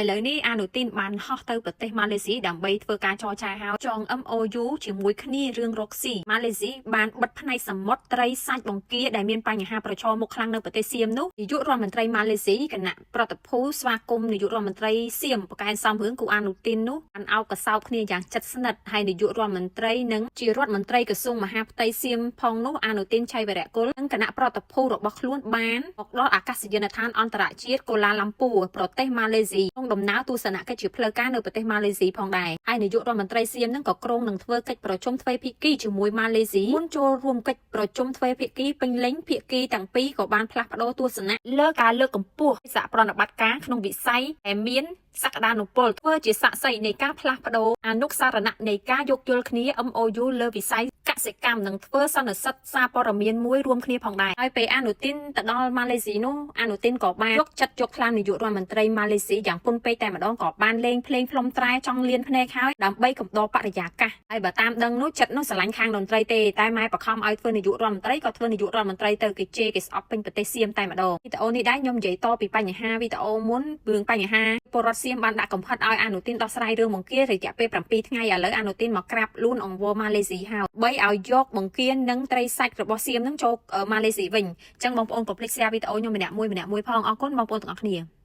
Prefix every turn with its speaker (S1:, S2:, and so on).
S1: ឥឡូវនេះអានូទីនបានហោះទៅប្រទេសម៉ាឡេស៊ីដើម្បីធ្វើការចរចាហៅចង MOU ជាមួយគ្នារឿងរកស៊ីម៉ាឡេស៊ីបានបិទផ្នែកសមុទ្រត្រីសាច់បង្គាដែលមានបញ្ហាប្រឈមមុខខ្លាំងនៅប្រទេសសៀមនោះនាយករដ្ឋមន្ត្រីម៉ាឡេស៊ីគណៈប្រតិភូស្វាគមន៍នាយករដ្ឋមន្ត្រីសៀមប្រកែកសំរឿងគូអានូទីននោះបានអោបកសោបគ្នាយ៉ាងជិតស្និទ្ធហើយនាយករដ្ឋមន្ត្រីនិងជារដ្ឋមន្ត្រីក្រសួងមហាផ្ទៃសៀមផងនោះអានូទីនឆៃវរៈគុលនិងគណៈប្រតិភូរបស់ខ្លួនបានមកដល់អាកាសយានដ្ឋានអន្តរជាតិកូឡាឡាំពូប្រទេសម៉ាឡេស៊ីក្នុងដំណើរទស្សនកិច្ចជាផ្លូវការនៅប្រទេសម៉ាឡេស៊ីផងដែរហើយនាយករដ្ឋមន្ត្រីសៀមនឹងក៏ក្រុងនឹងធ្វើកិច្ចប្រជុំទ្វេភាគីជាមួយម៉ាឡេស៊ីមុនចូលរួមកិច្ចប្រជុំទ្វេភាគីពេញលេញភាគីទាំងពីរក៏បានផ្លាស់ប្ដូរទស្សនៈលើការលើកកម្ពស់សហប្រតិបត្តិការក្នុងវិស័យដែលមានសក្តានុពលធ្វើជាសាក្សីនៃការផ្លាស់ប្ដូរអនុសារណៈនៃការយោគយល់គ្នា MOU លើវិស័យកសិកម្មនិងធ្វើសន្និសីទសារព័ត៌មានមួយរួមគ្នាផងដែរហើយពេលអានូទីនទៅដល់ម៉ាឡេស៊ីនោះអានូទីនក៏បានយកចិត្តយកខ្លាំងនាយករដ្ឋមន្ត្រីម៉ាឡេស៊ីយ៉ាងពុនពេកតែម្ដងក៏បានលេងភ្លេងផ្លុំត្រែចង់លៀនភ្នែកហើយដើម្បីកំដរបរិយាកាសហើយបើតាមដឹងនោះចិត្តនោះស្រឡាញ់ខាងតន្ត្រីទេតែម៉ែបខំឲ្យធ្វើនាយករដ្ឋមន្ត្រីក៏ធ្វើនាយករដ្ឋមន្ត្រីទៅគេជេរគេស្អប់ពេញប្រទេសសៀមតែម្ដងវីដេអូនេះដែរខ្ញុំនិយាយតពីបញ្ហាវីដេអូមុនរឿងបញ្ហាពលរដ្ឋសៀមបានដាក់កំហិតឲ្យអានូទីនដោះស្រាយរឿងបង្គារយៈពេល7ថ្ងៃឥឡូវអានូទីនមកក្រាបលួនអង្វរម៉ាឡេស៊ីហើយបីឲ្យយកបង្គានិងត្រីសាច់របស់សៀមនឹងចូលម៉ាឡេស៊ីវិញអញ្ចឹងបងប្អូនកុំភ្លេច share វីដេអូខ្ញុំម្នាក់មួយផងអរគុណបងប្អូនទាំងអស់គ្នា